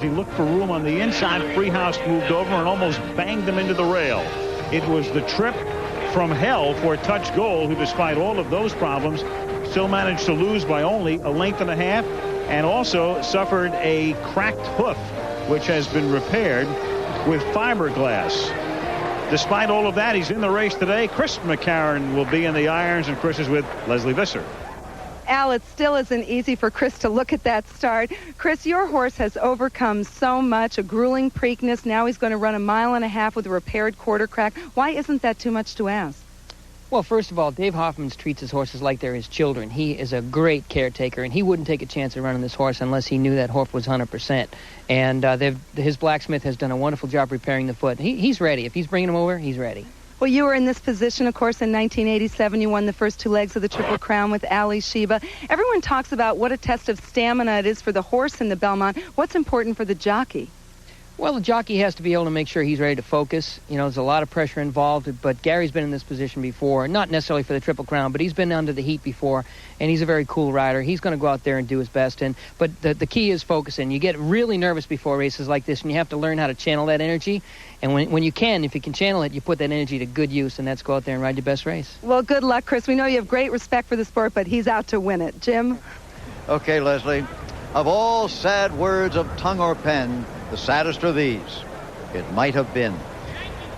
he looked for room on the inside. Freehouse moved over and almost banged him into the rail. It was the trip from hell for Touch Gold, who despite all of those problems still managed to lose by only a length and a half, and also suffered a cracked hoof, which has been repaired with fiberglass. Despite all of that, he's in the race today. Chris McCarron will be in the irons, and Chris is with Leslie Visser. Al, it still isn't easy for Chris to look at that start. Chris, your horse has overcome so much, a grueling Preakness. Now he's going to run 1.5 miles with a repaired quarter crack. Why isn't that too much to ask? Well, first of all, Dave Hoffman treats his horses like they're his children. He is a great caretaker, and he wouldn't take a chance of running this horse unless he knew that horse was 100%. And his blacksmith has done a wonderful job repairing the foot. He's ready. If he's bringing him over, he's ready. Well, you were in this position, of course, in 1987. You won the first 2 legs of the Triple Crown with Ali Sheba. Everyone talks about what a test of stamina it is for the horse in the Belmont. What's important for the jockey? Well, the jockey has to be able to make sure he's ready to focus. You know, there's a lot of pressure involved, but Gary's been in this position before, not necessarily for the Triple Crown, but he's been under the heat before, and he's a very cool rider. He's going to go out there and do his best. But the key is focusing. You get really nervous before races like this, and you have to learn how to channel that energy. And when you can, if you can channel it, you put that energy to good use, and that's go out there and ride your best race. Well, good luck, Chris. We know you have great respect for the sport, but he's out to win it. Jim? Okay, Leslie. Of all sad words of tongue or pen, the saddest are these. It might have been.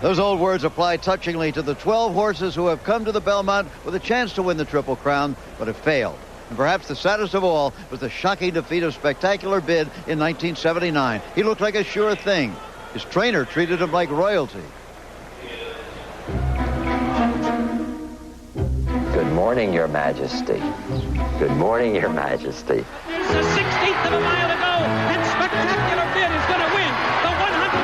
Those old words apply touchingly to the 12 horses who have come to the Belmont with a chance to win the Triple Crown, but have failed. And perhaps the saddest of all was the shocking defeat of Spectacular Bid in 1979. He looked like a sure thing. His trainer treated him like royalty. Good morning, Your Majesty. Good morning, Your Majesty. It's a 16th of a mile to go, and Spectacular Bid is going to win the 100th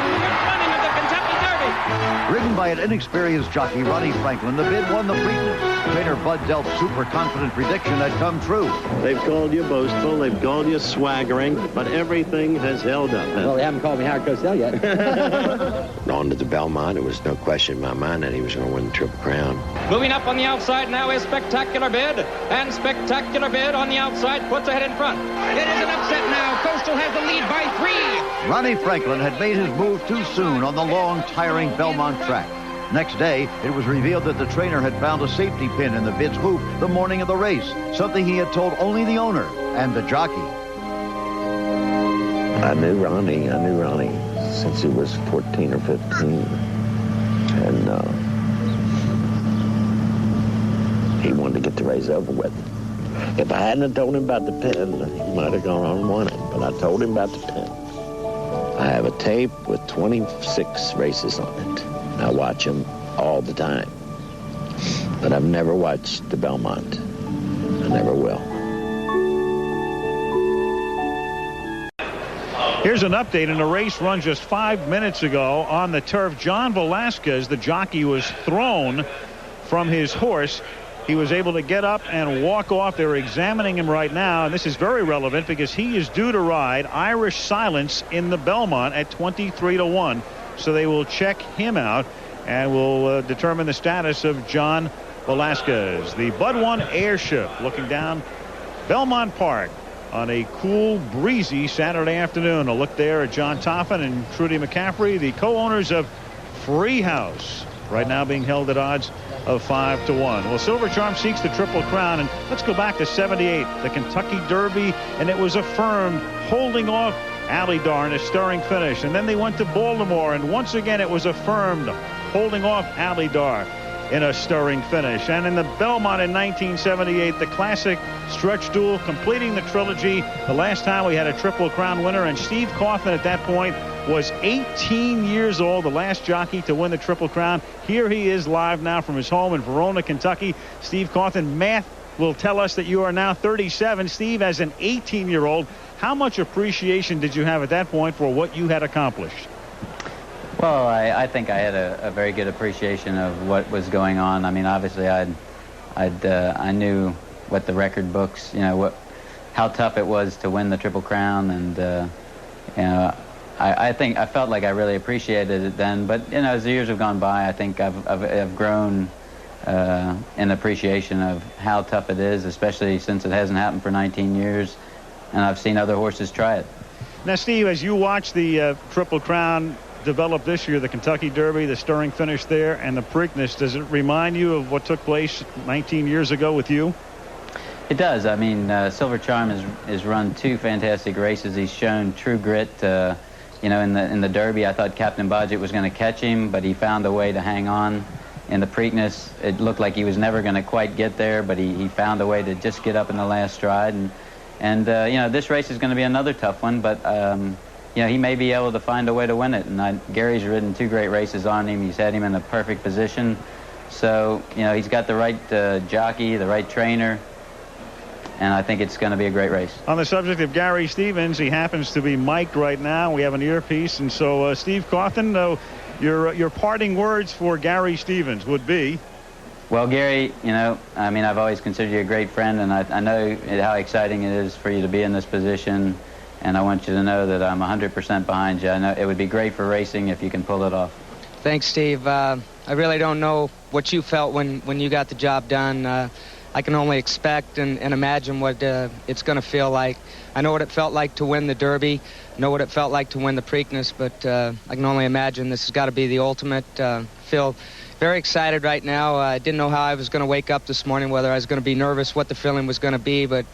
running of the Kentucky Derby. Ridden by an inexperienced jockey, Ronnie Franklin, the Bid won the Preakness. Trainer Bud Delp's super confident prediction had come true. They've called you boastful, they've called you swaggering, but everything has held up. Well, they haven't called me Howard Cosell yet. On to the Belmont, it was no question in my mind that he was going to win the Triple Crown. Moving up on the outside now is Spectacular Bid, and Spectacular Bid on the outside puts ahead in front. It is an upset now. Coastal has the lead by 3. Ronnie Franklin had made his move too soon on the long, tiring Belmont track. Next day, it was revealed that the trainer had found a safety pin in the Bid's hoof the morning of the race, something he had told only the owner and the jockey. I knew Ronnie since he was 14 or 15. And he wanted to get the race over with. If I hadn't have told him about the pin, he might have gone on and won it. But I told him about the pin. I have a tape with 26 races on it. I watch them all the time. But I've never watched the Belmont. I never will. Here's an update in a race run just 5 minutes ago on the turf. John Velasquez, the jockey, was thrown from his horse. He was able to get up and walk off. They're examining him right now, and this is very relevant because he is due to ride Irish Silence in the Belmont at 23-1. So they will check him out and will determine the status of John Velasquez. The Bud 1 airship looking down Belmont Park on a cool, breezy Saturday afternoon. A look there at John Toffin and Trudy McCaffrey, the co-owners of Free House, right now being held at odds of 5-1. Well, Silver Charm seeks the Triple Crown, and let's go back to 78, the Kentucky Derby, and it was affirmed holding off Alydar in a stirring finish. And then they went to Baltimore, and once again it was affirmed holding off Alydar in a stirring finish. And in the Belmont in 1978, the classic stretch duel, completing the trilogy. The last time we had a Triple Crown winner, and Steve Coughlin at that point was 18 years old, the last jockey to win the Triple Crown. Here he is live now from his home in Verona, Kentucky. Steve Coughlin, math will tell us that you are now 37. Steve, as an 18-year-old, how much appreciation did you have at that point for what you had accomplished? Well, I think I had a very good appreciation of what was going on. I mean, obviously, I knew what the record books, how tough it was to win the Triple Crown, and I felt like I really appreciated it then. But as the years have gone by, I think I've grown in appreciation of how tough it is, especially since it hasn't happened for 19 years, and I've seen other horses try it. Now, Steve, as you watch the Triple Crown develop this year, the Kentucky Derby, the stirring finish there, and the Preakness, does it remind you of what took place 19 years ago with you? It does. I mean, Silver Charm has run 2 fantastic races. He's shown true grit. You know, in the Derby, I thought Captain Bodgett was going to catch him, but he found a way to hang on. In the Preakness, it looked like he was never going to quite get there, but he found a way to just get up in the last stride. And you know, this race is going to be another tough one, but you know, he may be able to find a way to win it. And Gary's ridden 2 great races on him. He's had him in the perfect position. So, you know, he's got the right jockey, the right trainer, and I think it's going to be a great race. On the subject of Gary Stevens, he happens to be mic'd right now. We have an earpiece, and so Steve Cawthon, your parting words for Gary Stevens would be? Well, Gary, you know, I mean, I've always considered you a great friend, and I know how exciting it is for you to be in this position, and I want you to know that I'm 100% behind you. I know it would be great for racing if you can pull it off. Thanks, Steve. I really don't know what you felt when you got the job done. I can only expect and imagine what it's going to feel like. I know what it felt like to win the Derby, know what it felt like to win the Preakness, but I can only imagine this has got to be the ultimate. Feel very excited right now. I didn't know how I was going to wake up this morning, whether I was going to be nervous, what the feeling was going to be, but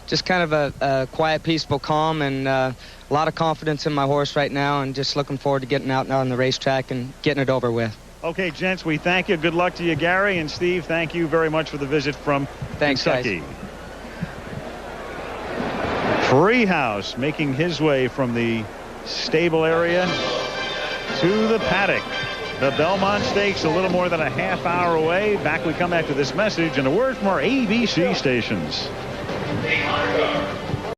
just kind of a quiet, peaceful calm, and a lot of confidence in my horse right now, and just looking forward to getting out now on the racetrack and getting it over with. Okay, gents, we thank you. Good luck to you, Gary. And Steve, thank you very much for the visit from Kentucky. Guys. Treehouse making his way from the stable area to the paddock. The Belmont Stakes a little more than a half hour away. Back we come after this message and a word from our ABC stations.